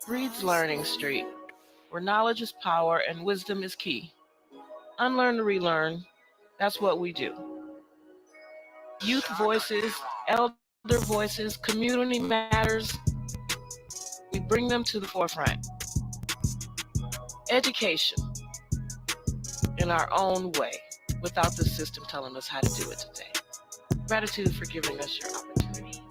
Reed's Learning Street, where knowledge is power and wisdom is key. Unlearn to relearn, that's what we do. Youth voices, elder voices, community matters, we bring them to the forefront. Education in our own way, without the system telling us how to do it today. Gratitude for giving us your opportunity.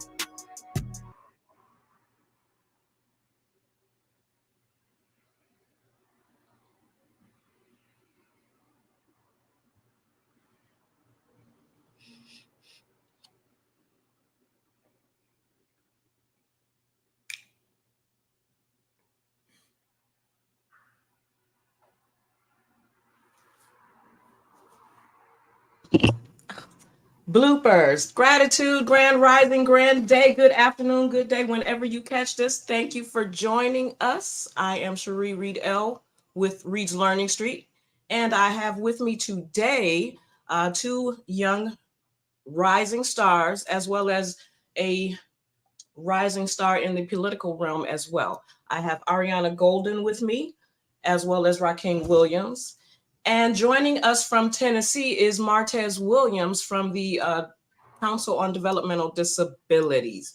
Bloopers. Gratitude, grand rising, grand day, good afternoon, good day, whenever you catch this. Thank you for joining us. I am Cherie Reed L. with Reed's Learning Street, and I have with me today two young rising stars, as well as a rising star in the political realm as well. I have Ariana Golden with me, as well as Rakeem Williams. And joining us from Tennessee is Martez Williams from the Council on Developmental Disabilities.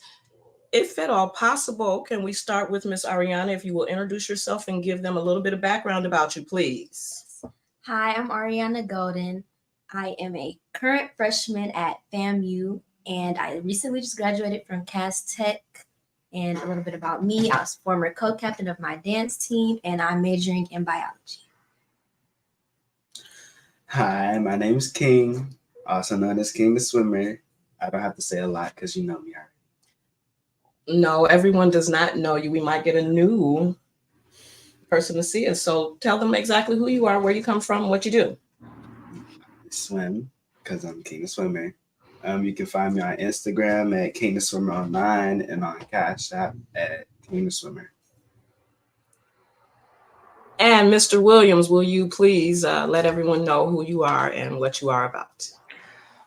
If at all possible, can we start with Miss Ariana, if you will introduce yourself and give them a little bit of background about you, please. Hi, I'm Ariana Golden. I am a current freshman at FAMU, and I recently just graduated from Cass Tech. And a little bit about me, I was former co-captain of my dance team, and I'm majoring in biology. Hi, my name is King, also known as KingTheSwimmer. I don't have to say a lot because you know me already. No, everyone does not know you. We might get a new person to see us. So tell them exactly who you are, where you come from, what you do. I swim because I'm KingTheSwimmer. You can find me on Instagram at KingTheSwimmer09 and on CashApp at KingTheSwimmer. And Mr. Williams, will you please let everyone know who you are and what you are about?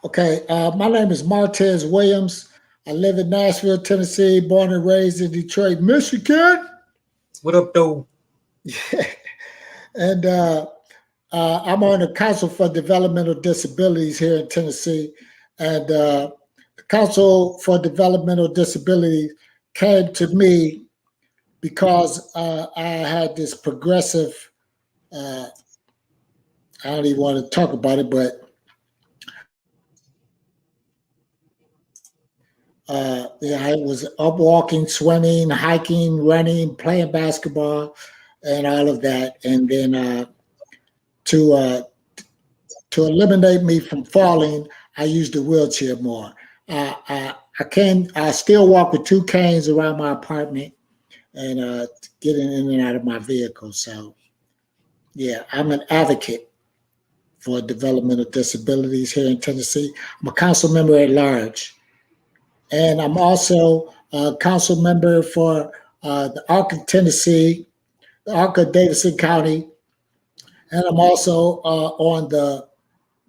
Okay, my name is Martez Williams. I live in Nashville, Tennessee, born and raised in Detroit, Michigan. What up, though? And I'm on the Council for Developmental Disabilities here in Tennessee. And the Council for Developmental Disabilities came to me because I had this progressive, I don't even want to talk about it, but I was up walking, swimming, hiking, running, playing basketball, and all of that. And then to eliminate me from falling, I used the wheelchair more. I still walk with two canes around my apartment and getting in and out of my vehicle. So, yeah, I'm an advocate for developmental disabilities here in Tennessee. I'm a council member at large. And I'm also a council member for the ARC of Tennessee, the ARC of Davidson County, and I'm also on the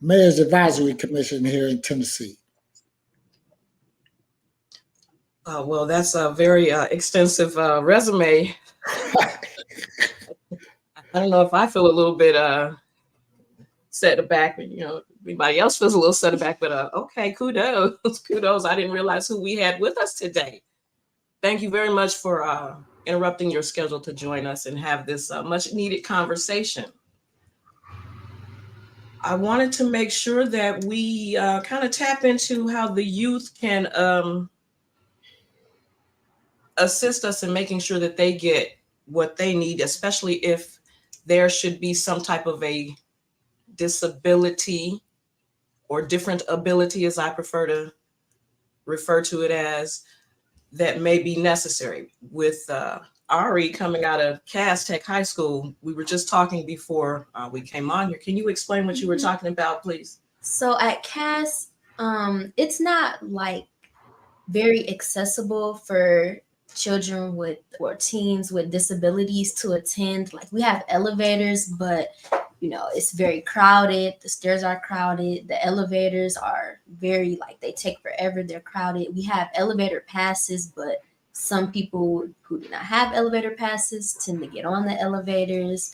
Mayor's Advisory Commission here in Tennessee. Well, that's a very extensive resume. I don't know if I feel a little bit set aback, but everybody else feels a little set aback, but okay, kudos. Kudos. I didn't realize who we had with us today. Thank you very much for interrupting your schedule to join us and have this much needed conversation. I wanted to make sure that we kind of tap into how the youth can assist us in making sure that they get what they need, especially if there should be some type of a disability or different ability, as I prefer to refer to it as, that may be necessary. With Ari coming out of Cass Tech High School, we were just talking before we came on here. Can you explain what you were talking about, please? So at Cass, it's not like very accessible for children with or teens with disabilities to attend. Like, we have elevators, but it's very crowded. The stairs are crowded. The elevators are very, they take forever. They're crowded. We have elevator passes, but Some people who do not have elevator passes tend to get on the elevators.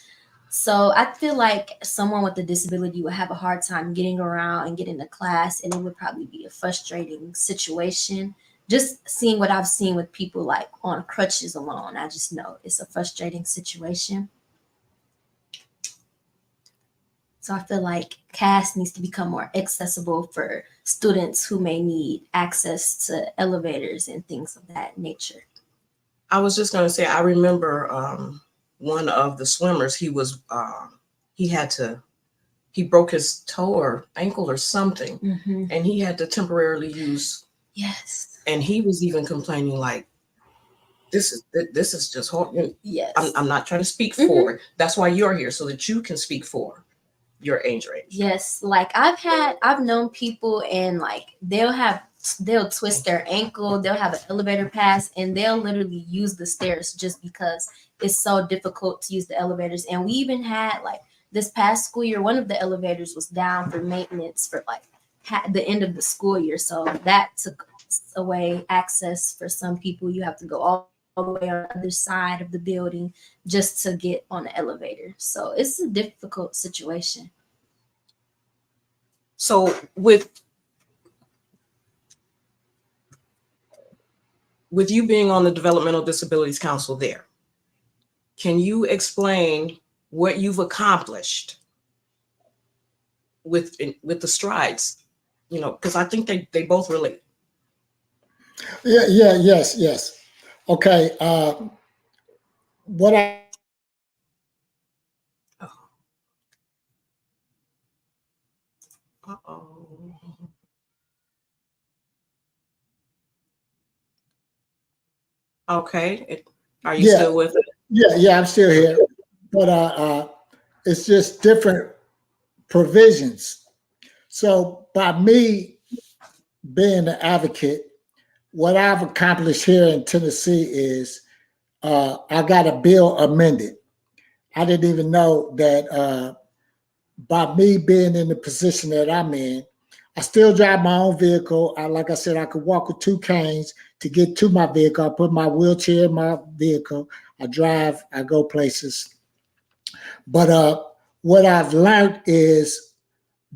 So I feel like someone with a disability would have a hard time getting around and getting to class, and it would probably be a frustrating situation. Just seeing what I've seen with people like on crutches alone, I just know it's a frustrating situation. So I feel like CAS needs to become more accessible for students who may need access to elevators and things of that nature. I was just going to say, I remember one of the swimmers, he broke his toe or ankle or something, and he had to temporarily use. Yes. And he was even complaining like, this is just hard. Yes. I'm not trying to speak for it. That's why you're here, so that you can speak for your age range. Yes, like I've known people, and like they'll twist their ankle, they'll have an elevator pass, and they'll literally use the stairs just because it's so difficult to use the elevators. And we even had like this past school year, one of the elevators was down for maintenance for like the end of the school year, so that took away access for some people. You have to go all the way on the other side of the building just to get on the elevator. So it's a difficult situation. So with you being on the Developmental Disabilities Council there, can you explain what you've accomplished with the strides? You know, because I think they both relate. Yes. Okay. What I Okay. Are you still with it? Yeah, I'm still here. But it's just different provisions. So by me being an advocate, what I've accomplished here in Tennessee is I got a bill amended. I didn't even know that by me being in the position that I'm in, I still drive my own vehicle. Like I said, I could walk with two canes to get to my vehicle. I put my wheelchair in my vehicle. I drive, I go places. But what I've learned is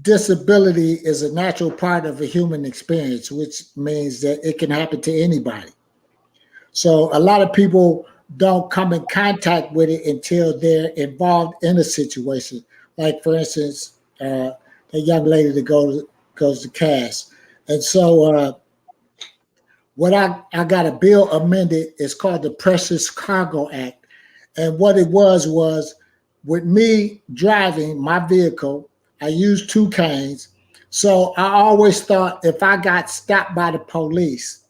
disability is a natural part of a human experience, which means that it can happen to anybody. So a lot of people don't come in contact with it until they're involved in a situation. Like, for instance, the young lady that goes to CAS. And so what I got a bill amended. It's called the Precious Cargo Act. And what it was with me driving my vehicle, I used two canes. So I always thought if I got stopped by the police,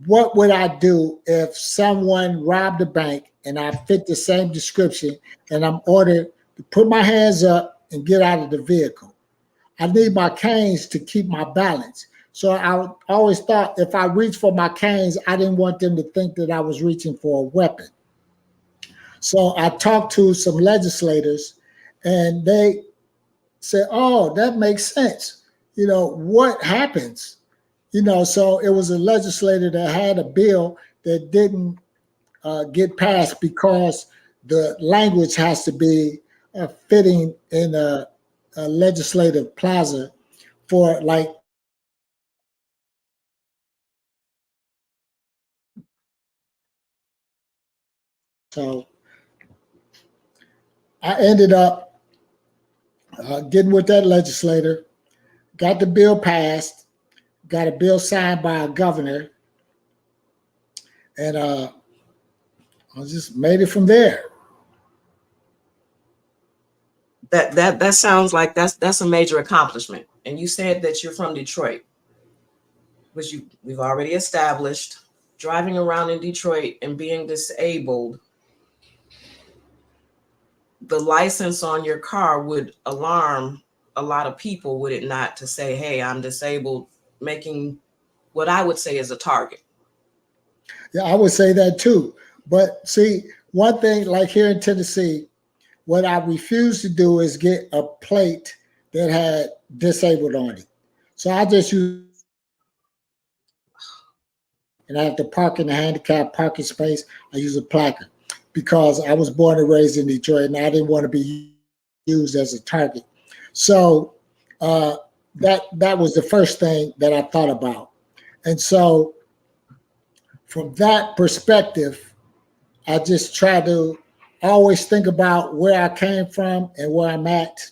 what would I do if someone robbed a bank and I fit the same description and I'm ordered to put my hands up and get out of the vehicle? I need my canes to keep my balance. So I always thought if I reached for my canes, I didn't want them to think that I was reaching for a weapon. So I talked to some legislators and they said, oh, that makes sense. You know, what happens? You know, so it was a legislator that had a bill that didn't get passed because the language has to be fitting in a legislative plaza for like. So I ended up getting with that legislator, got the bill passed, got a bill signed by a governor, and I just made it from there. That sounds like that's a major accomplishment. And you said that you're from Detroit, which we've already established. Driving around in Detroit and being disabled, the license on your car would alarm a lot of people, would it not, to say, hey, I'm disabled, making what I would say is a target. Yeah, I would say that too. But see, one thing, like here in Tennessee, what I refused to do is get a plate that had disabled on it. So I just use and I have to park in the handicapped parking space, I use a placard because I was born and raised in Detroit, and I didn't want to be used as a target. So that was the first thing that I thought about. And so from that perspective, I just try to always think about where I came from and where I'm at,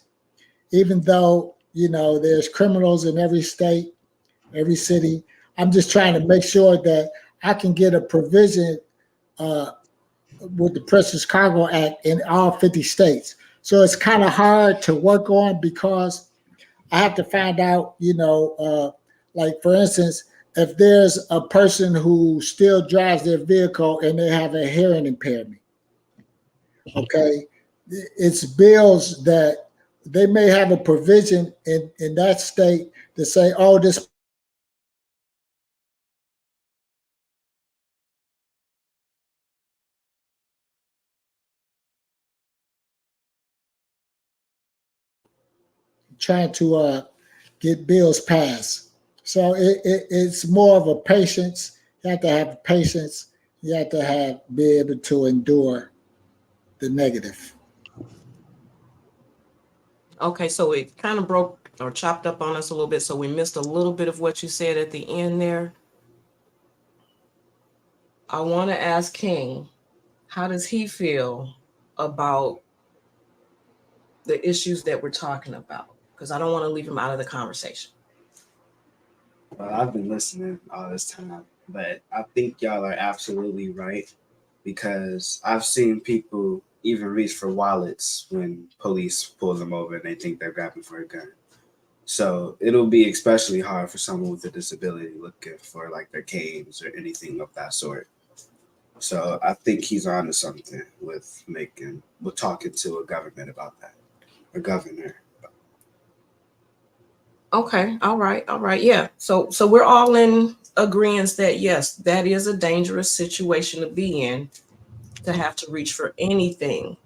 even though, there's criminals in every state, every city. I'm just trying to make sure that I can get a provision with the Prisoner's Cargo Act in all 50 states. So it's kind of hard to work on because I have to find out, like for instance, if there's a person who still drives their vehicle and they have a hearing impairment, okay, it's bills that they may have a provision in that state to say, oh, this trying to get bills passed. So it's more of a patience. You have to have patience. You have to be able to endure the negative. Okay, so it kind of broke or chopped up on us a little bit, so we missed a little bit of what you said at the end there. I want to ask King, how does he feel about the issues that we're talking about? Because I don't want to leave him out of the conversation. Well, I've been listening all this time, but I think y'all are absolutely right because I've seen people even reach for wallets when police pull them over and they think they're grabbing for a gun. So it'll be especially hard for someone with a disability looking for like their canes or anything of that sort. So I think he's on to something with talking to a government about that, a governor. Okay, all right, yeah. So we're all in agreement that yes, that is a dangerous situation to be in, to have to reach for anything.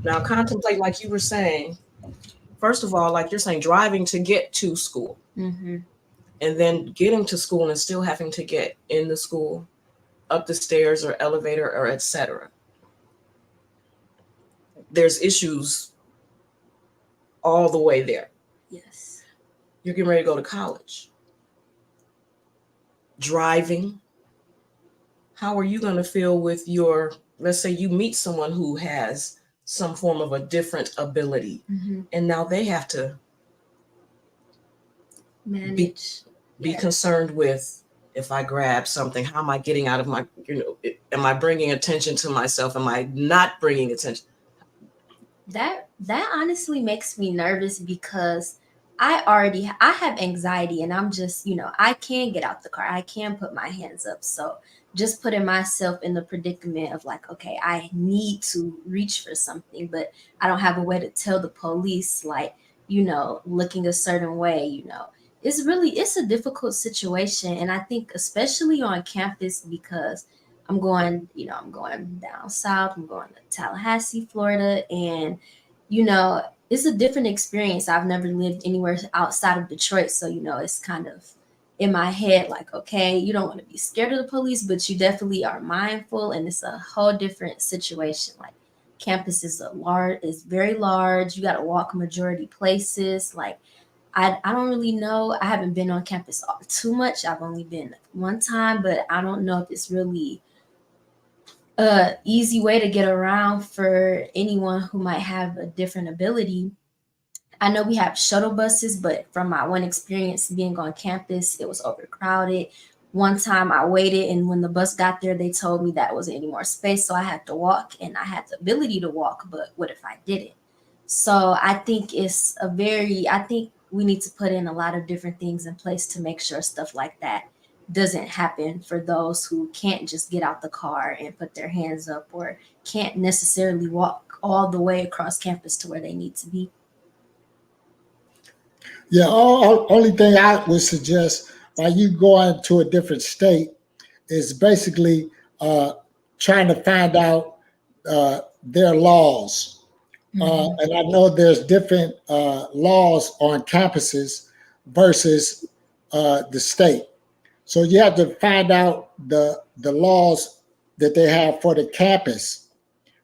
Now contemplate, like you were saying, first of all, like you're saying, driving to get to school, Mm-hmm. and then getting to school and still having to get in the school, up the stairs or elevator or etc. There's issues all the way there. Yes. You're getting ready to go to college. Driving. How are you going to feel with let's say you meet someone who has some form of a different ability, Mm-hmm. and now they have to Manage. be concerned with, if I grab something, how am I getting out of my, am I bringing attention to myself? Am I not bringing attention? That honestly makes me nervous because I have anxiety, and I'm just, I can get out the car. I can put my hands up. So just putting myself in the predicament of like, okay, I need to reach for something, but I don't have a way to tell the police, like, looking a certain way, it's a difficult situation. And I think especially on campus, because I'm going down south, I'm going to Tallahassee, Florida, and it's a different experience. I've never lived anywhere outside of Detroit, so it's kind of in my head like, okay, you don't want to be scared of the police, but you definitely are mindful, and it's a whole different situation. Like campus is very large. You got to walk majority places. Like I don't really know. I haven't been on campus too much. I've only been one time, but I don't know if it's really a easy way to get around for anyone who might have a different ability. I know we have shuttle buses, but from my one experience being on campus, it was overcrowded. One time I waited, and when the bus got there, they told me that wasn't any more space, so I had to walk, and I had the ability to walk, but what if I didn't? So I think I think we need to put in a lot of different things in place to make sure stuff like that doesn't happen for those who can't just get out the car and put their hands up, or can't necessarily walk all the way across campus to where they need to be. Yeah, only thing I would suggest while you going to a different state is basically trying to find out their laws. And I know there's different laws on campuses versus the state. So you have to find out the laws that they have for the campus,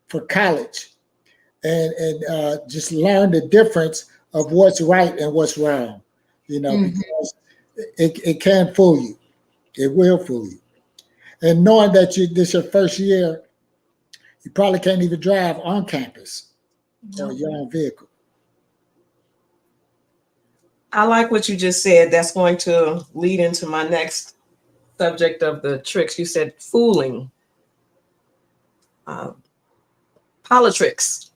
for college, and just learn the difference of what's right and what's wrong. Mhm. Because it can fool you. It will fool you. And knowing that this your first year, you probably can't even drive on campus or Nope. your own vehicle. I like what you just said. That's going to lead into my next subject of the tricks. You said fooling, uh, politics.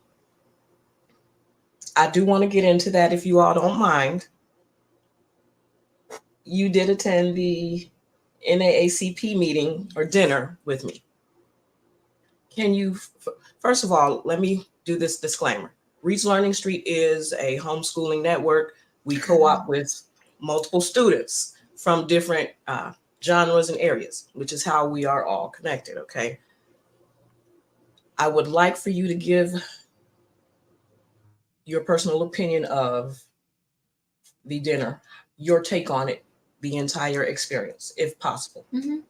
I do want to get into that if you all don't mind. You did attend the NAACP meeting or dinner with me. Can you, first of all, let me do this disclaimer. Reach Learning Street is a homeschooling network. We co-op with multiple students from different genres and areas, which is how we are all connected, okay? I would like for you to give your personal opinion of the dinner, your take on it, the entire experience, if possible. Mhm.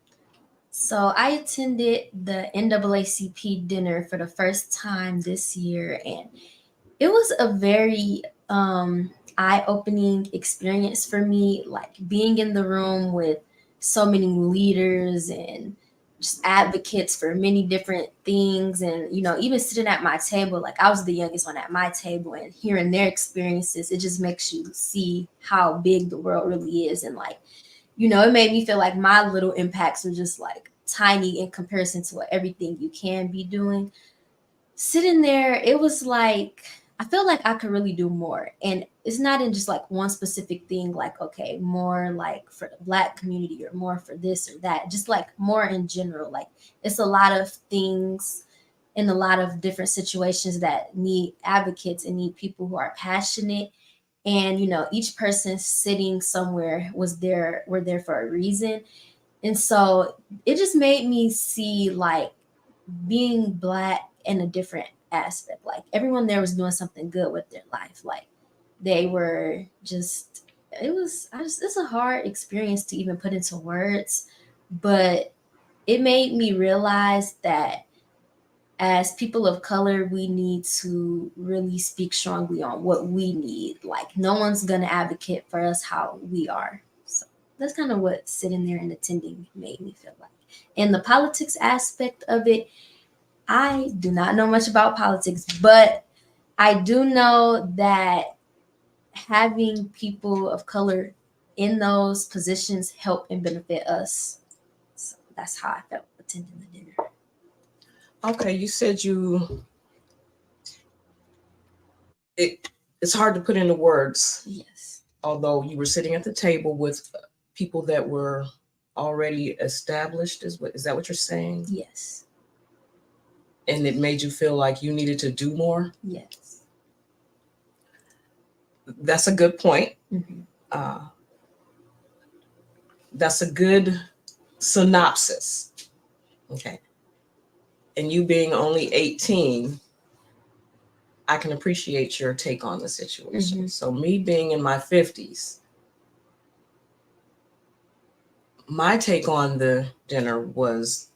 So I attended the NAACP dinner for the first time this year, and it was a very eye-opening experience for me, like being in the room with so many leaders and just advocates for many different things, and even sitting at my table, like I was the youngest one at my table, and hearing their experiences, it just makes you see how big the world really is. And like, it made me feel like my little impacts are just like tiny in comparison to what everything you can be doing. Sitting there, it was like I feel like I could really do more. And it's not in just like one specific thing, like, okay, more like for the Black community or more for this or that, just like more in general. Like, it's a lot of things in a lot of different situations that need advocates and need people who are passionate. And each person sitting somewhere were there for a reason. And so it just made me see like being Black in a different aspect. Like, everyone there was doing something good with their life. Like, they were just, it's a hard experience to even put into words, but it made me realize that as people of color, we need to really speak strongly on what we need. Like, no one's gonna advocate for us how we are. So that's kind of what sitting there and attending made me feel like. And the politics aspect of it, I do not know much about politics, but I do know that having people of color in those positions help and benefit us. So that's how I felt attending the dinner. Okay, you said it's hard to put into words, Yes. although you were sitting at the table with people that were already established. Is that what you're saying? Yes. And it made you feel like you needed to do more? Yes. That's a good point. Mm-hmm. Uh, that's a good synopsis. Okay. And you being only 18, I can appreciate your take on the situation. Mm-hmm. So, me being in my 50s, my take on the dinner was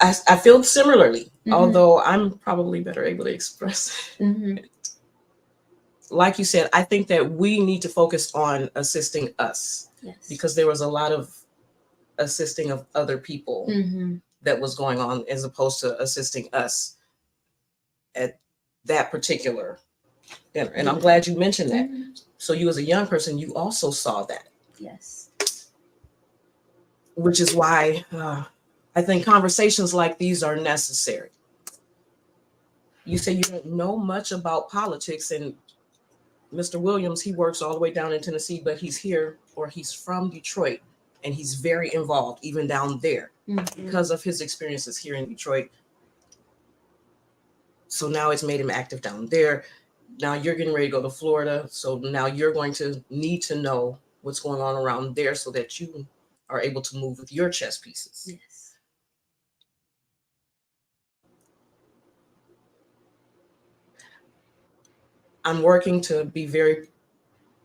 I feel similarly, Mm-hmm. although I'm probably better able to express it. Mm-hmm. Like you said, I think that we need to focus on assisting us, Yes. because there was a lot of assisting of other people Mm-hmm. that was going on as opposed to assisting us at that particular dinner. And I'm glad you mentioned that. Mm-hmm. So you as a young person, you also saw that, Yes. which is why I think conversations like these are necessary. You say you don't know much about politics, and Mr. Williams, he works all the way down in Tennessee, but he's here, or he's from Detroit, and he's very involved even down there Mm-hmm. because of his experiences here in Detroit. So now it's made him active down there. Now you're getting ready to go to Florida, so now you're going to need to know what's going on around there so that you are able to move with your chess pieces. Yes. I'm working to be very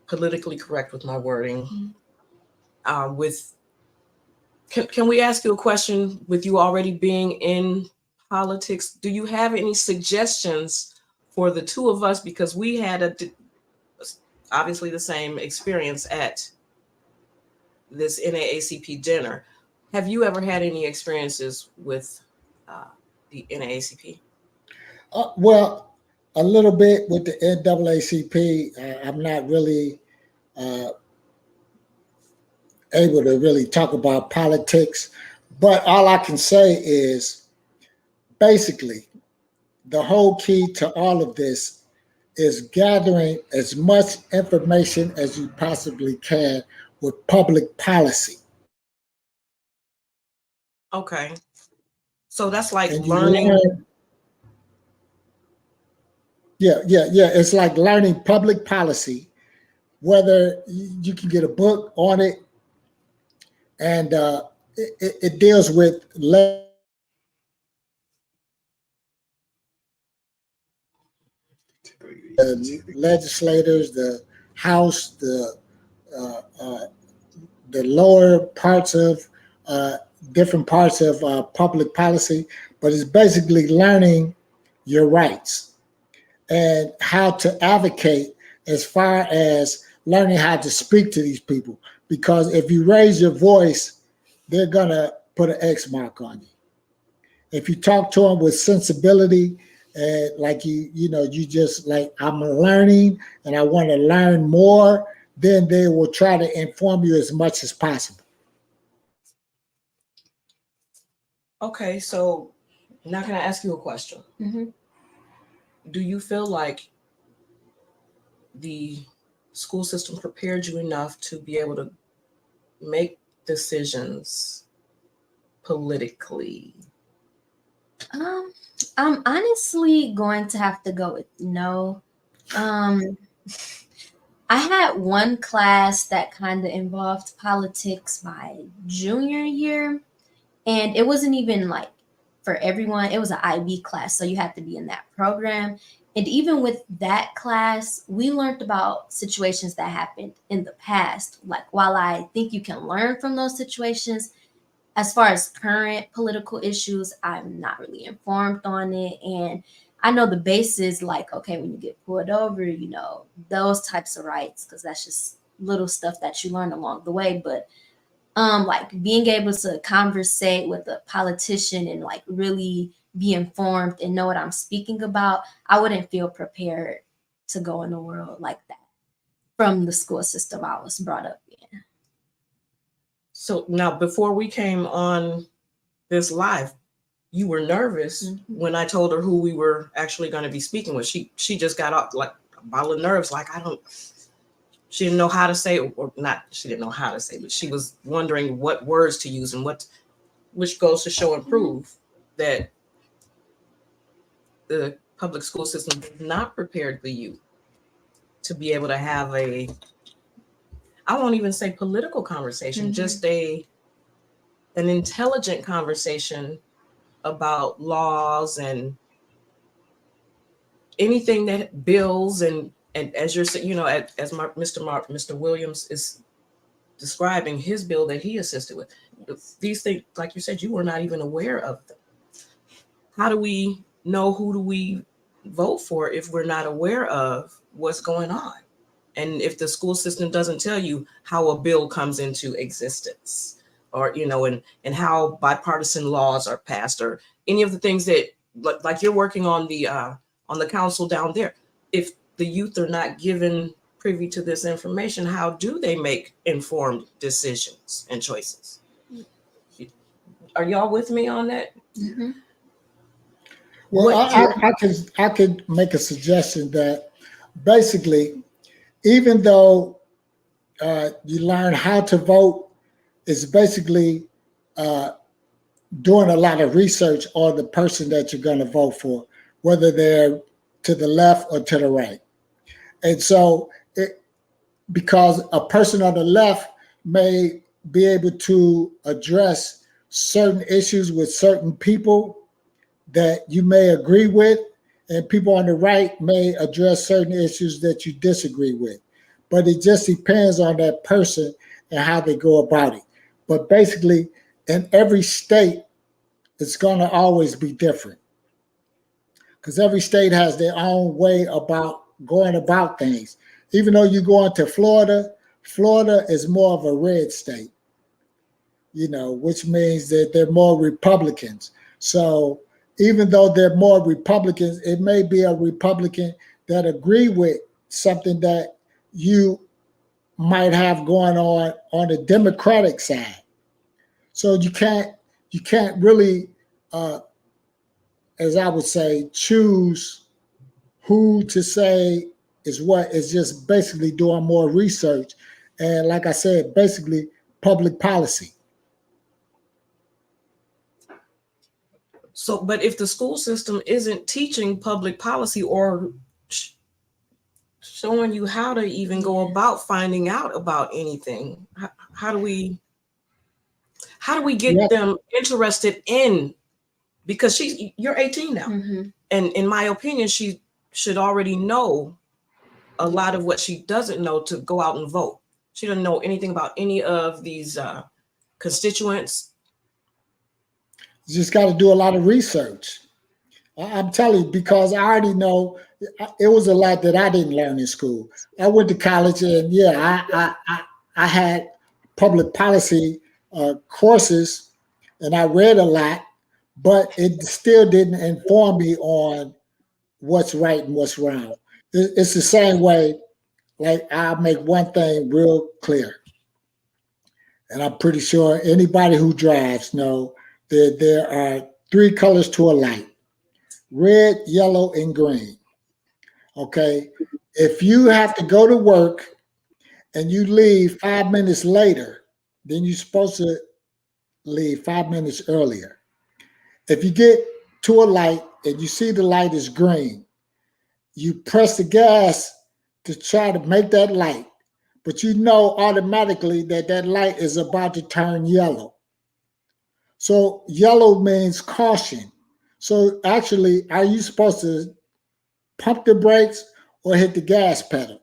politically correct with my wording. Can we ask you a question? With you already being in politics, do you have any suggestions for the two of us? Because we had obviously the same experience at this NAACP dinner. Have you ever had any experiences with the NAACP? Well, a little bit with the NAACP. I'm not really able to really talk about politics, but all I can say is basically the whole key to all of this is gathering as much information as you possibly can with public policy. Okay. So that's like And you learning. learn, yeah. It's like learning public policy, whether you can get a book on it, and it deals with the legislators, the House, uh, uh, the lower parts of different parts of public policy, but it's basically learning your rights and how to advocate as far as learning how to speak to these people. Because if you raise your voice, they're going to put an X mark on you. If you talk to them with sensibility, like you just like, I'm learning and I want to learn more, then they will try to inform you as much as possible. Okay, so now can I ask you a question? Mm-hmm. Do you feel like the school system prepared you enough to be able to make decisions politically? I'm honestly going to have to go with no. I had one class that kind of involved politics my junior year, and it wasn't even like for everyone. It was an IB class, so you had to be in that program. And even with that class, we learned about situations that happened in the past. Like, while I think you can learn from those situations, as far as current political issues, I'm not really informed on it. And I know the basis, like, okay, when you get pulled over, those types of rights, because that's just little stuff that you learn along the way. But like being able to conversate with a politician and like really be informed and know what I'm speaking about, I wouldn't feel prepared to go in the world like that from the school system I was brought up in. So now, before we came on this live, you were nervous when I told her who we were actually going to be speaking with. She just got off like a bottle of nerves. Like, she didn't know how to say, or not, she didn't know how to say, but she was wondering what words to use, and which goes to show and prove that the public school system did not prepare the youth to be able to have I won't even say political conversation, just an intelligent conversation about laws and anything that bills and as you're saying, as Mr. Williams is describing his bill that he assisted with, these things, like you said, you were not even aware of them. How do we know who do we vote for if we're not aware of what's going on? And if the school system doesn't tell you how a bill comes into existence, or, and how bipartisan laws are passed, or any of the things that, like you're working on the council down there, if the youth are not given privy to this information, how do they make informed decisions and choices? Are y'all with me on that? Mm-hmm. Well, I could make a suggestion that basically, even though you learn how to vote, it's basically doing a lot of research on the person that you're going to vote for, whether they're to the left or to the right. And so, because a person on the left may be able to address certain issues with certain people that you may agree with, and people on the right may address certain issues that you disagree with. But it just depends on that person and how they go about it. But basically, in every state, it's going to always be different because every state has their own way about going about things. Even though you go into Florida, Florida is more of a red state, which means that they're more Republicans. So even though they're more Republicans, it may be a Republican that agree with something that you might have going on the Democratic side. So you can't really, as I would say, choose who to say is what. Is just basically doing more research, and like I said, basically public policy. So, but if the school system isn't teaching public policy or showing you how to even go about finding out about anything, how do we get them interested in? Because you're 18 now, and in my opinion, she should already know a lot of what she doesn't know to go out and vote. She doesn't know anything about any of these constituents. You just got to do a lot of research. I'm telling you, because I already know it was a lot that I didn't learn in school. I went to college, and I had public policy courses, and I read a lot, but it still didn't inform me on what's right and what's wrong. It's the same way. Like, I'll make one thing real clear, and I'm pretty sure anybody who drives know that there are 3 colors to a light: red, yellow, and green. Okay. If you have to go to work and you leave 5 minutes later, then you're supposed to leave 5 minutes earlier. If you get to a light and you see the light is green, you press the gas to try to make that light, but you know automatically that that light is about to turn yellow. So yellow means caution. So actually, are you supposed to pump the brakes or hit the gas pedal?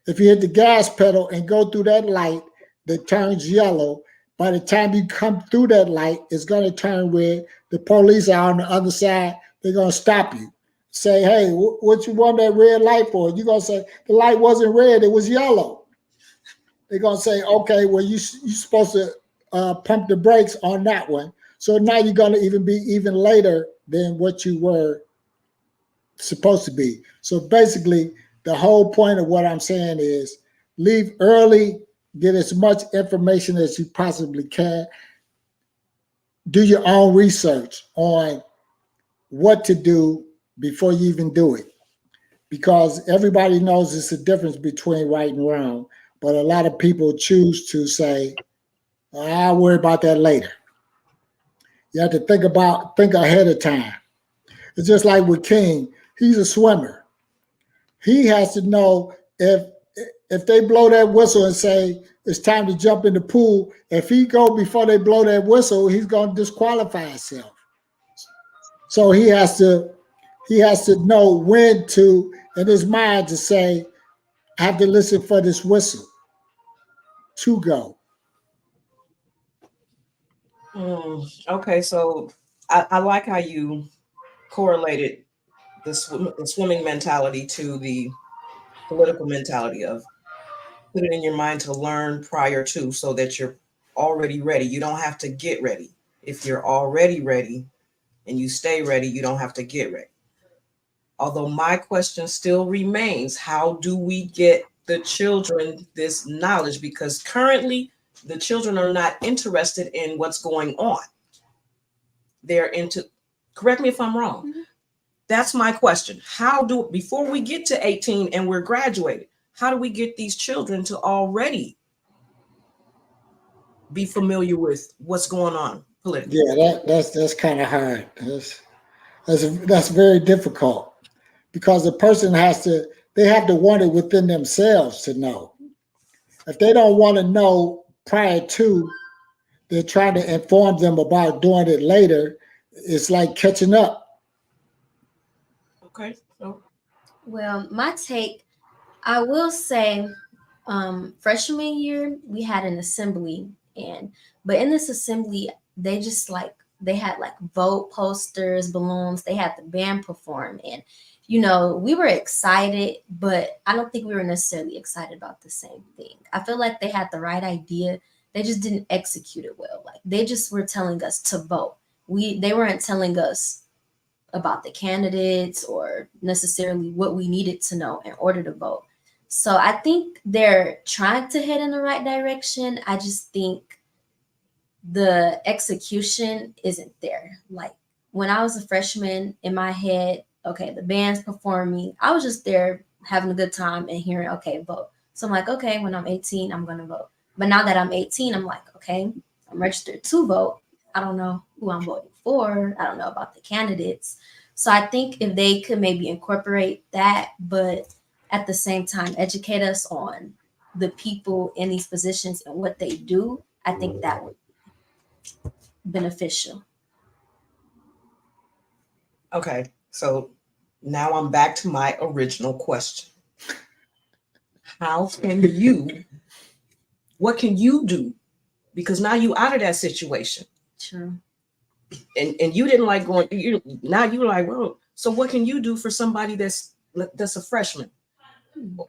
If you hit the gas pedal and go through that light that turns yellow, by the time you come through that light, it's going to turn red. The police are on the other side. They're going to stop you. Say, hey, what you want that red light for? You're going to say, the light wasn't red, it was yellow. They're going to say, okay, well, you're supposed to pump the brakes on that one. So now you're going to even be even later than what you were supposed to be. So basically, the whole point of what I'm saying is leave early, get as much information as you possibly can, do your own research on what to do before you even do it. Because everybody knows it's a difference between right and wrong, but a lot of people choose to say, I'll worry about that later. You have to think ahead of time. It's just like with King, he's a swimmer. He has to know if they blow that whistle and say it's time to jump in the pool, if he go before they blow that whistle, he's going to disqualify himself. So he has to know when to, in his mind, to say, I have to listen for this whistle to go. Okay, so I like how you correlated the swimming mentality to the political mentality of put it in your mind to learn prior to, so that you're already ready. You don't have to get ready. If you're already ready and you stay ready, you don't have to get ready. Although my question still remains, how do we get the children this knowledge? Because currently the children are not interested in what's going on. They're into, correct me if I'm wrong. Mm-hmm. That's my question. Before we get to 18 and we're graduated, how do we get these children to already be familiar with what's going on politically? Yeah, that's kind of hard. That's very difficult, because the person they have to want it within themselves to know. If they don't want to know prior to, they're trying to inform them about doing it later. It's like catching up. Okay. So, Well, my take, I will say, freshman year we had an assembly, and but in this assembly they just like they had like vote posters, balloons. They had the band perform, and we were excited, but I don't think we were necessarily excited about the same thing. I feel like they had the right idea, they just didn't execute it well. Like they just were telling us to vote. They weren't telling us about the candidates or necessarily what we needed to know in order to vote. So I think they're trying to head in the right direction. I just think the execution isn't there. Like when I was a freshman, in my head, okay, the band's performing. I was just there having a good time and hearing, okay, vote. So I'm like, okay, when I'm 18, I'm going to vote. But now that I'm 18, I'm like, okay, I'm registered to vote. I don't know who I'm voting for. I don't know about the candidates. So I think if they could maybe incorporate that, but at the same time educate us on the people in these positions and what they do, I think that would be beneficial. okay. So now I'm back to my original question. What can you do? Because now you out of that situation. True. And you didn't like going, now you're like, well, so what can you do for somebody that's a freshman?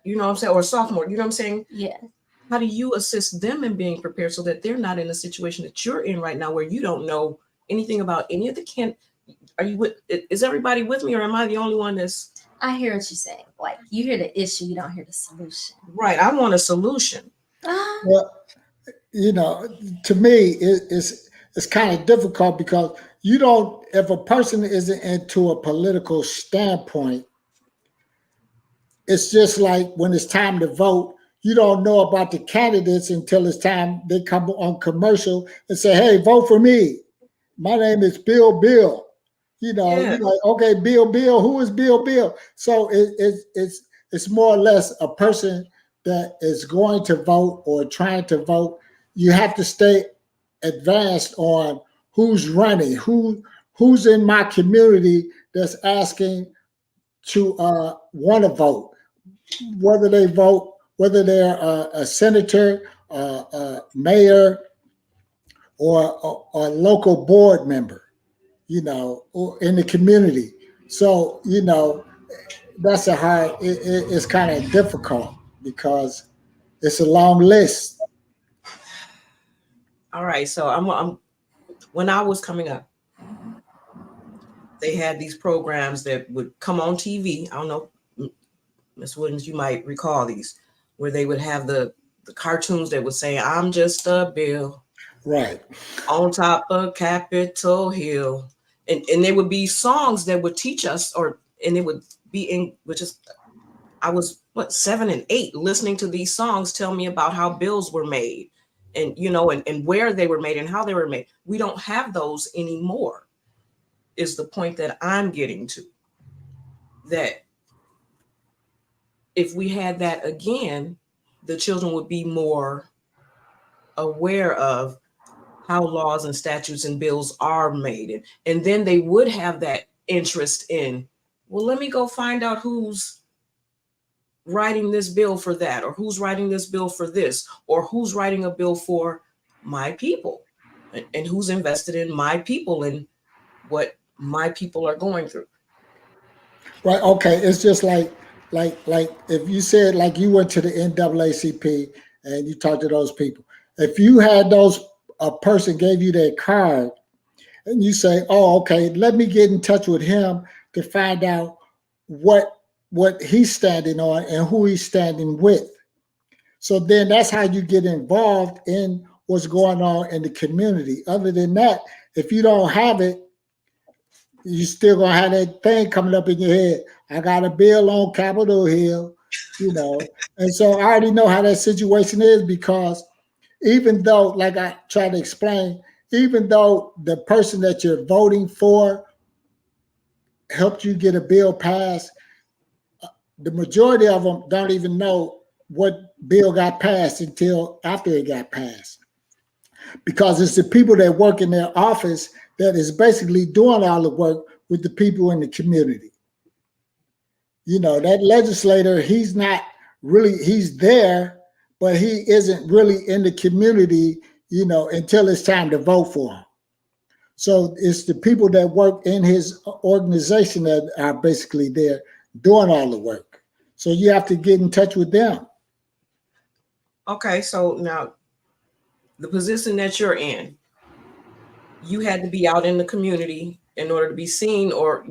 You know what I'm saying? Or a sophomore, you know what I'm saying? Yeah. How do you assist them in being prepared so that they're not in a situation that you're in right now where you don't know anything about any of the are you with, is everybody with me, or am I the only one that's I hear what you're saying. Like you hear the issue, you don't hear the solution. right? I want a solution. Well, to me, it's kind of difficult because you don't. If a person isn't into a political standpoint, it's just like when it's time to vote. You don't know about the candidates until it's time they come on commercial and say, "Hey, vote for me. My name is Bill Bill." Yeah. You're like, okay, Bill Bill. Who is Bill Bill? So it's more or less a person that is going to vote or trying to vote. You have to stay advanced on who's running, who's in my community that's asking to want to vote, whether they vote, whether they're a senator, mayor, or a local board member, or in the community. So, that's it's kind of difficult because it's a long list. All right. So I'm when I was coming up, they had these programs that would come on TV. I don't know, Miss Woodens, you might recall these, where they would have the cartoons that would say, "I'm just a bill Right. on top of Capitol Hill," and there would be songs that would teach us, and it would be in which is I was 7 and 8 listening to these songs tell me about how bills were made, and and where they were made and how they were made. We don't have those anymore. Is the point that I'm getting to. That if we had that again, the children would be more aware of how laws and statutes and bills are made. And then they would have that interest in, well, let me go find out who's writing this bill for that, or who's writing this bill for this, or who's writing a bill for my people, and who's invested in my people and what my people are going through. Right. Okay. It's just like if you said like you went to the NAACP and you talked to those people. If you had a person gave you their card and you say, "Oh, okay, let me get in touch with him to find out what he's standing on and who he's standing with." So then that's how you get involved in what's going on in the community. Other than that, if you don't have it, you still gonna have that thing coming up in your head. I got a bill on Capitol Hill, And so I already know how that situation is because even though, like I try to explain, even though the person that you're voting for helped you get a bill passed, the majority of them don't even know what bill got passed until after it got passed. Because it's the people that work in their office that is basically doing all the work with the people in the community. That legislator, he's not really, he's there, but he isn't really in the community, until it's time to vote for him. So it's the people that work in his organization that are basically there doing all the work. So you have to get in touch with them. Okay, so now the position that you're in, you had to be out in the community in order to be seen, or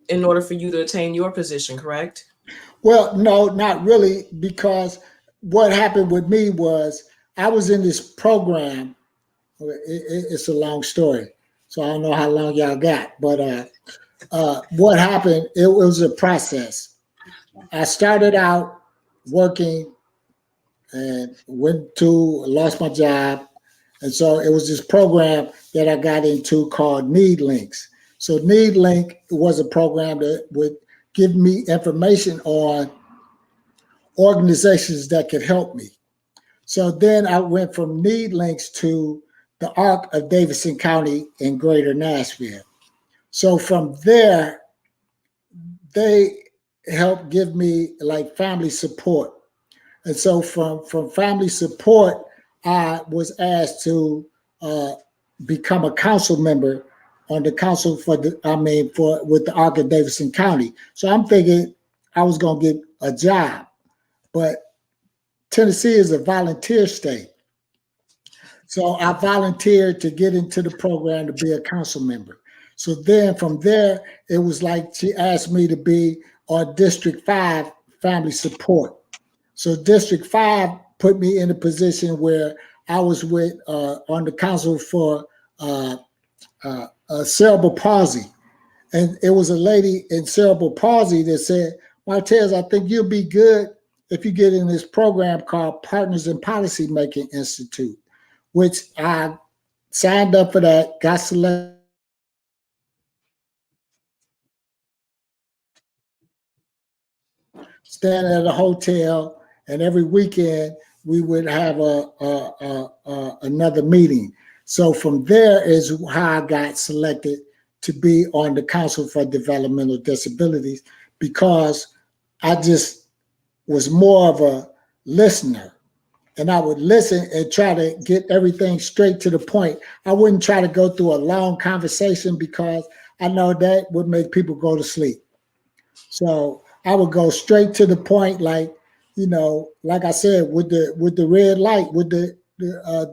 in order for you to attain your position, correct? Well, no, not really, because what happened with me was I was in this program. It's a long story, so I don't know how long y'all got, but what happened, it was a process. I started out working and lost my job. And so it was this program that I got into called Need Links. So Need Link was a program that would give me information on organizations that could help me. So then I went from Need Links to the ARC of Davidson County in Greater Nashville. So from there, they helped give me like family support. And so from family support, I was asked to become a council member on the council for with the ARC of Davidson County. So I'm thinking I was going to get a job, but Tennessee is a volunteer state. So I volunteered to get into the program to be a council member. So then from there, it was like she asked me to be on District 5 family support. So District 5 put me in a position where I was with on the council for cerebral palsy. And it was a lady in cerebral palsy that said, Martez, I think you'll be good if you get in this program called Partners in Policy Making Institute, which I signed up for that, got selected. Staying at a hotel, and every weekend we would have another meeting. So from there is how I got selected to be on the Council for Developmental Disabilities, because I just was more of a listener, and I would listen and try to get everything straight to the point. I wouldn't try to go through a long conversation because I know that would make people go to sleep. So I would go straight to the point, like like I said, with the red light, with the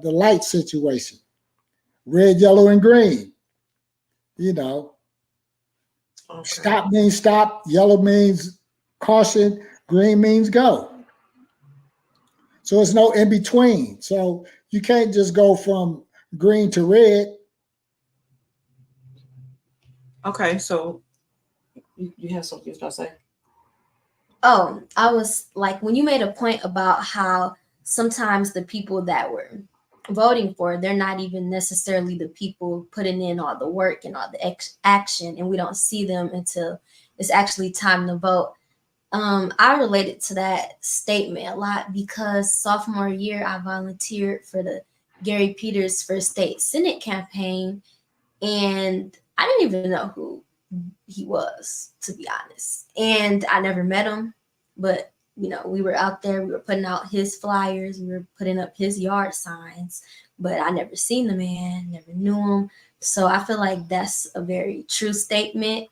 light situation, red, yellow, and green. Okay. Stop means stop, yellow means caution, green means go. So it's no in between. So you can't just go from green to red. Okay, so you have something you was about to say? Oh, I was like, when you made a point about how sometimes the people that were voting for, they're not even necessarily the people putting in all the work and all the action, and we don't see them until it's actually time to vote. I related to that statement a lot because sophomore year I volunteered for the Gary Peters First State Senate campaign, and I didn't even know who he was, to be honest. And I never met him, but we were out there, we were putting out his flyers, we were putting up his yard signs, but I never seen the man, never knew him. So I feel like that's a very true statement,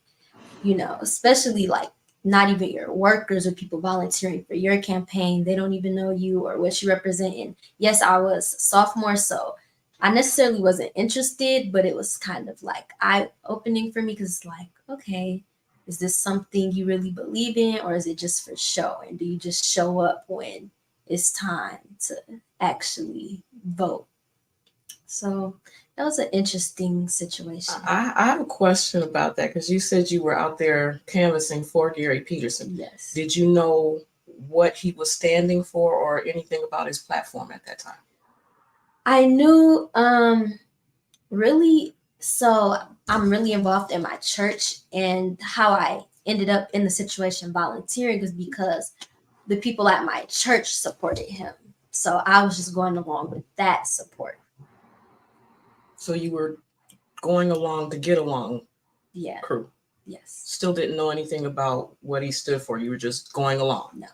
especially like not even your workers or people volunteering for your campaign. They don't even know you or what you represent. And yes, I was sophomore, so I necessarily wasn't interested, but it was kind of like eye-opening for me because it's like, okay, is this something you really believe in, or is it just for show? And do you just show up when it's time to actually vote? So that was an interesting situation. I have a question about that because you said you were out there canvassing for Gary Peterson. Yes. Did you know what he was standing for or anything about his platform at that time? I knew really, so I'm really involved in my church, and how I ended up in the situation volunteering is because the people at my church supported him. So I was just going along with that support. So you were going along to get along Yeah. crew. Yes. Still didn't know anything about what he stood for. You were just going along. No.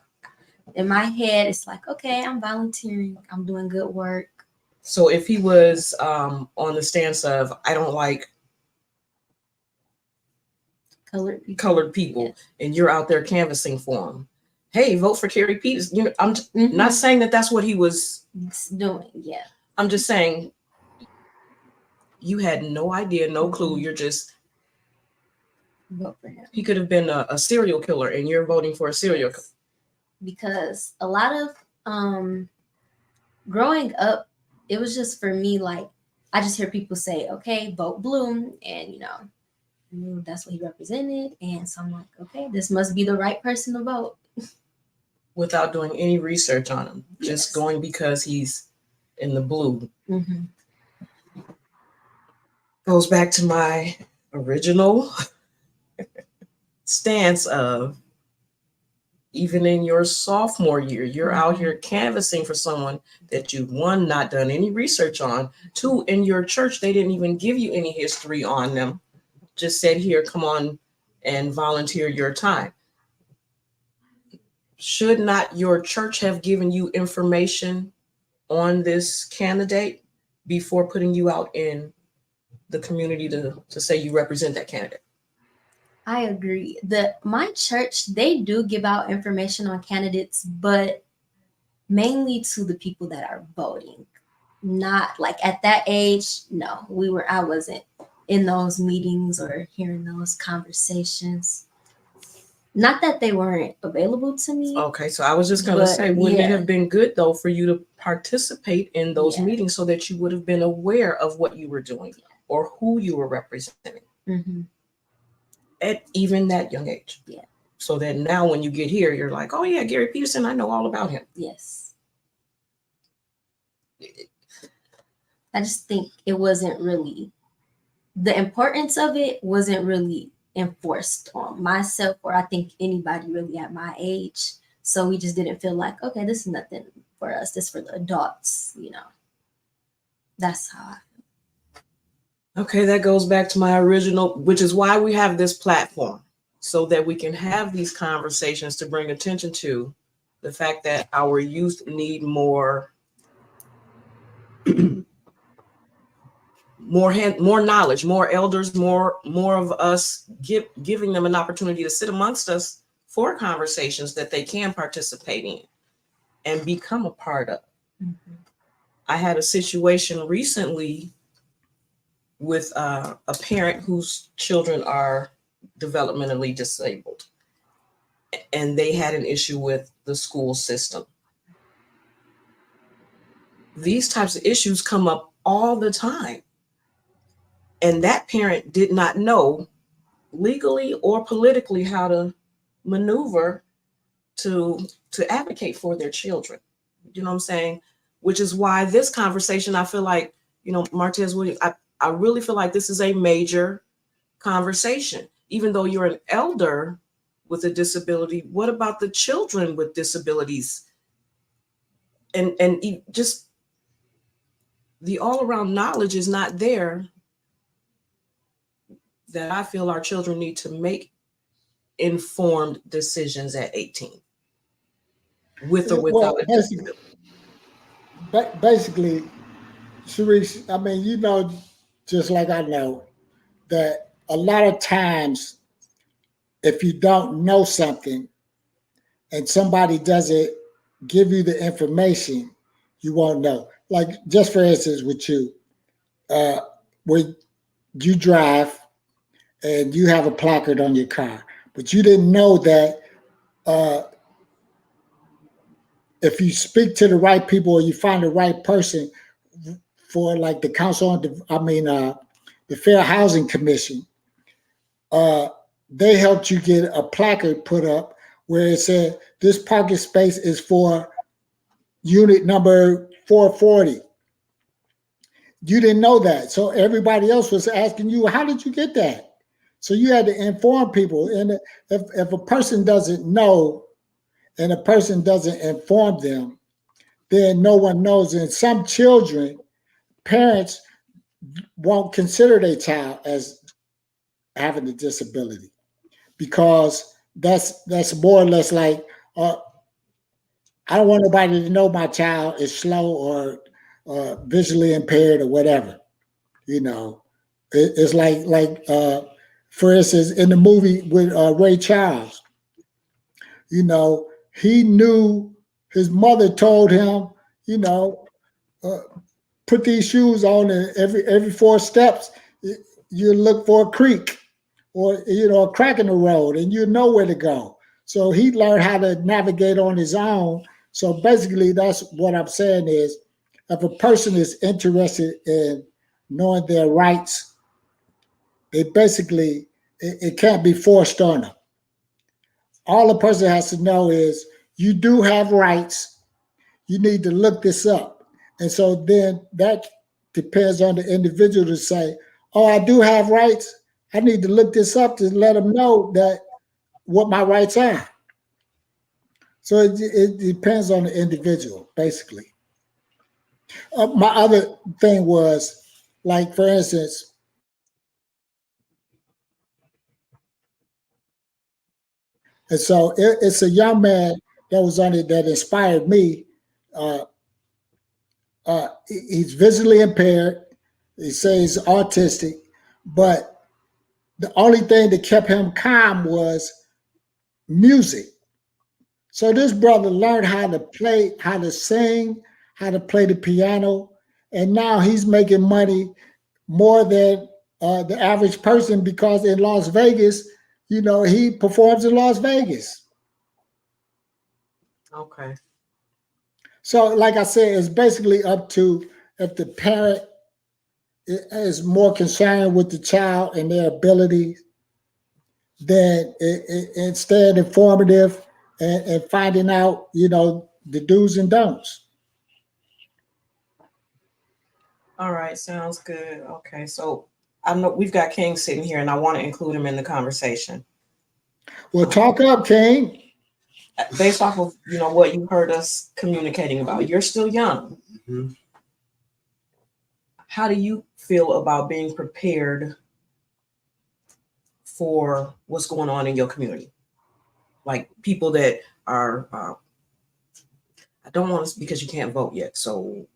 In my head, it's like, okay, I'm volunteering. I'm doing good work. So if he was on the stance of, I don't like Colored people. yes. And you're out there canvassing for him, hey, vote for Kerry Peters. You know, I'm Mm-hmm. not saying that that's what he was doing. Yeah. I'm just saying you had no idea, no clue. You're just vote for him. He could have been a serial killer, and you're voting for a serial killer. Because a lot of growing up, it was just for me like I just hear people say, okay, vote blue, and you know, that's what he represented, and so I'm like, okay, this must be the right person to vote. Without doing any research on him, Yes. just going because he's in the blue. Mm-hmm. Goes back to my original stance of, even in your sophomore year, you're out here canvassing for someone that you've, one, not done any research on, two, in your church, they didn't even give you any history on them. Just said, here, come on and volunteer your time. Should not your church have given you information on this candidate before putting you out in the community to say you represent that candidate? I agree. My church, they do give out information on candidates, but mainly to the people that are voting. Not like at that age, no, I wasn't in those meetings or hearing those conversations. Not that they weren't available to me. Okay, so I was just going to say, wouldn't it have been good, though, for you to participate in those meetings so that you would have been aware of what you were doing or who you were representing at even that young age? Yeah. So that now when you get here, you're like, oh, yeah, Gary Peterson, I know all about him. Yes. I just think it wasn't really, the importance of it wasn't really enforced on myself or I think anybody really at my age. So we just didn't feel like, okay, this is nothing for us. This is for the adults, you know. That's how I feel. Okay, that goes back to my original, which is why we have this platform, so that we can have these conversations to bring attention to the fact that our youth need more more knowledge, more elders, more of us giving them an opportunity to sit amongst us for conversations that they can participate in and become a part of. I had a situation recently with a parent whose children are developmentally disabled, and they had an issue with the school system. These types of issues come up all the time. And that parent did not know legally or politically how to maneuver to advocate for their children. You know what I'm saying? Which is why this conversation, I feel like, you know, Martez Williams, I really feel like this is a major conversation. Even though you're an elder with a disability, what about the children with disabilities? And just the all-around knowledge is not there that I feel our children need to make informed decisions at 18, with or without a disability. Basically, Sharice, I mean, you know, just like I know, that a lot of times, if you don't know something and somebody doesn't give you the information, you won't know. Like, just for instance, with you, when you drive and you have a placard on your car, but you didn't know that if you speak to the right people or you find the right person for like the council on the Fair Housing Commission, they helped you get a placard put up where it said this parking space is for unit number 440. You didn't know that. So everybody else was asking you, how did you get that? So you had to inform people. And if a person doesn't know and a person doesn't inform them, then no one knows. And some children, parents won't consider their child as having a disability. because that's more or less like I don't want nobody to know my child is slow or visually impaired or whatever. You know, it's like for instance in the movie with Ray Charles, you know, he knew his mother told him, you know, uh, put these shoes on, and every 4 steps you look for a creek or you know a crack in the road, and you know where to go. So he learned how to navigate on his own. So basically, that's what I'm saying is, if a person is interested in knowing their rights, they basically it can't be forced on them. All a person has to know is you do have rights. You need to look this up. And so then that depends on the individual to say, oh, I do have rights. I need to look this up to let them know that what my rights are. So it depends on the individual, basically. My other thing was, like, for instance, and so it's a young man that was on it that inspired me. Uh, he's visually impaired. He says he's autistic, but the only thing that kept him calm was music. So this brother learned how to play, how to sing, how to play the piano, and now he's making money more than the average person because in Las Vegas, you know, he performs in Las Vegas. Okay. So, like I said, it's basically up to if the parent is more concerned with the child and their abilities than and staying informative and finding out, you know, the do's and don'ts. All right, sounds good. Okay, so I know we've got King sitting here, and I want to include him in the conversation. Well, talk up, King. Based off of what you heard us communicating about, you're still young. Mhm. How do you feel about being prepared for what's going on in your community? Like people that are, I don't want to because you can't vote yet. So,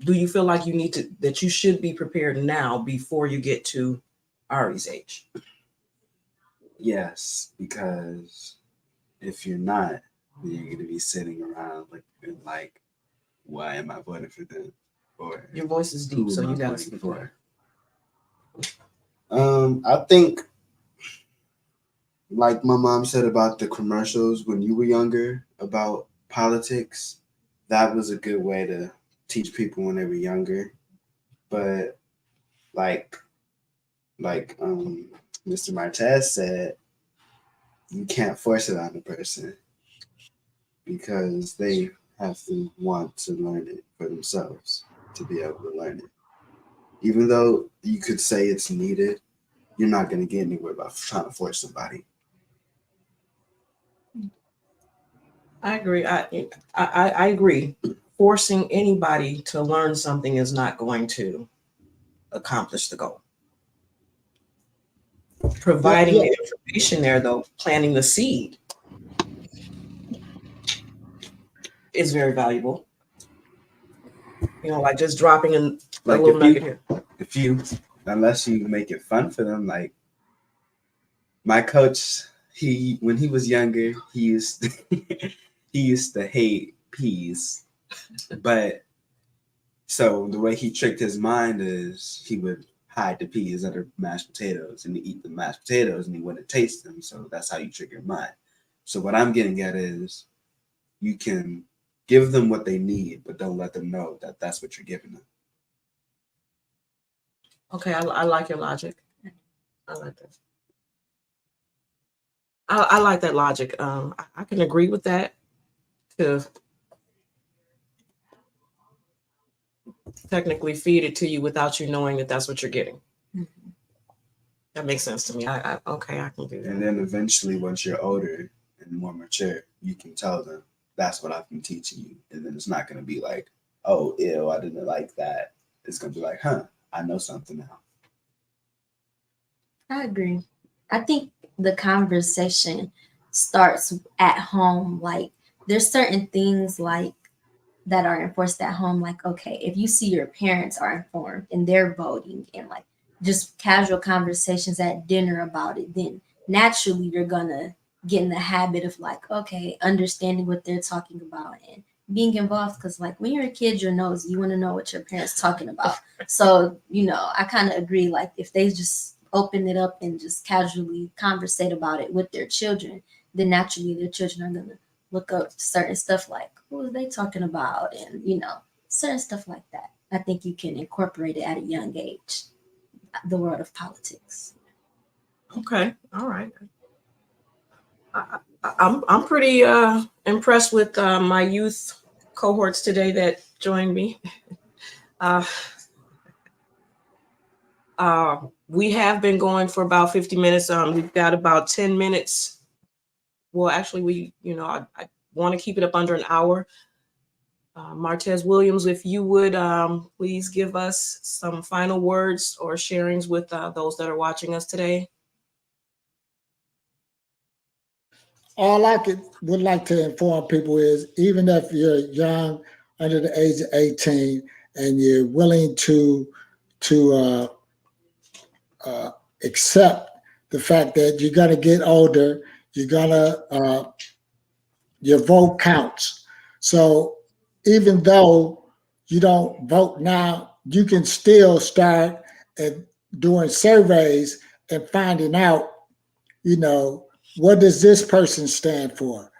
do you feel like that you should be prepared now before you get to Ari's age? Yes, because if you're not, then you're gonna be sitting around like, why am I voting for them? Or Your voice is deep, who so am you I gotta voting speak for? up. I think, like my mom said about the commercials when you were younger about politics, that was a good way to teach people when they were younger. But like Mr. Martez said, you can't force it on the person because they have to want to learn it for themselves to be able to learn it. Even though you could say it's needed, you're not going to get anywhere by trying to force somebody. I agree. I agree. Forcing anybody to learn something is not going to accomplish the goal. Providing Yeah. the information there, though, planting the seed is very valuable. Like just dropping in a Like little nugget here. if you, unless you make it fun for them, like my coach, when he was younger, he used to hate peas, but so the way he tricked his mind is he would hide the peas under mashed potatoes and eat the mashed potatoes and he wouldn't taste them. So that's how you trick your mind. So what I'm getting at is you can give them what they need, but don't let them know that that's what you're giving them. Okay, I like your logic. I like that. I like that logic. I can agree with that. To technically feed it to you without you knowing that that's what you're getting. Mm-hmm. That makes sense to me. Okay, I can do that. And then eventually, once you're older and more mature, you can tell them that's what I've been teaching you. And then it's not going to be like, oh, ew, I didn't like that. It's going to be like, huh, I know something now. I agree. I think the conversation starts at home. Like there's certain things like that are enforced at home. Like, okay, if you see your parents are informed and they're voting and like just casual conversations at dinner about it, then naturally you're gonna get in the habit of like, okay, understanding what they're talking about and being involved. Because like when you're a kid, you're nosy, you want to know what your parents talking about. So, I kind of agree. Like if they just open it up and just casually conversate about it with their children, then naturally their children are gonna look up certain stuff like who are they talking about, and certain stuff like that. I think you can incorporate it at a young age, the world of politics. Okay, all right. I'm pretty impressed with my youth cohorts today that joined me. We have been going for about 50 minutes. We've got about 10 minutes. Well, actually, I want to keep it up under an hour. Martez Williams, if you would please give us some final words or sharings with those that are watching us today. All I would like to inform people is, even if you're young, under the age of 18, and you're willing to accept the fact that you're gonna get older, your vote counts. So even though you don't vote now, you can still start doing surveys and finding out, what does this person stand for?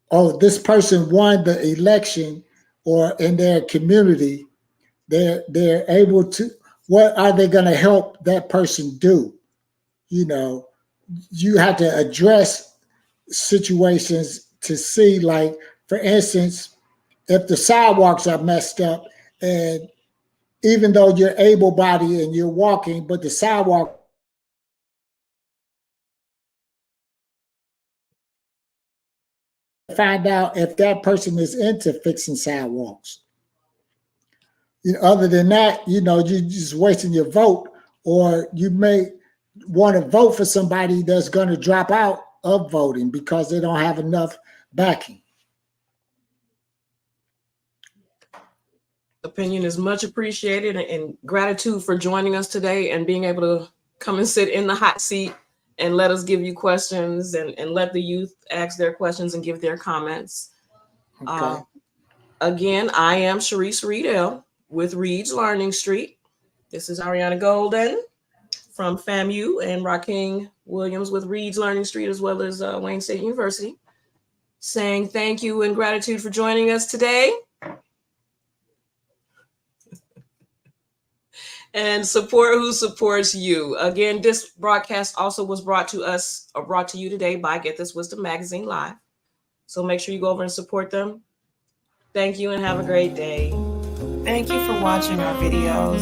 Oh, this person won the election, or in their community, they're able to, what are they going to help that person do? You have to address situations to see, like, for instance, if the sidewalks are messed up, and even though you're able-bodied and you're walking, but the sidewalk, find out if that person is into fixing sidewalks. Other than that, you're just wasting your vote, or you may want to vote for somebody that's going to drop out of voting because they don't have enough backing. Opinion is much appreciated, and gratitude for joining us today and being able to come and sit in the hot seat and let us give you questions and let the youth ask their questions and give their comments. Okay. Again, I am Sharice Reedell with Reed's Learning Street. This is Ariana Golden from FAMU, and Raking Williams with Reed's Learning Street, as well as Wayne State University, saying thank you and gratitude for joining us today. And support who supports you. Again, this broadcast also was brought to you today by Get This Wisdom Magazine Live. So make sure you go over and support them. Thank you and have a great day. Thank you for watching our videos.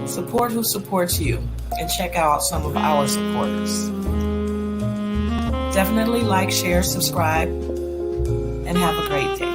Support who supports you, and check out some of our supporters. Definitely like, share, subscribe, and have a great day.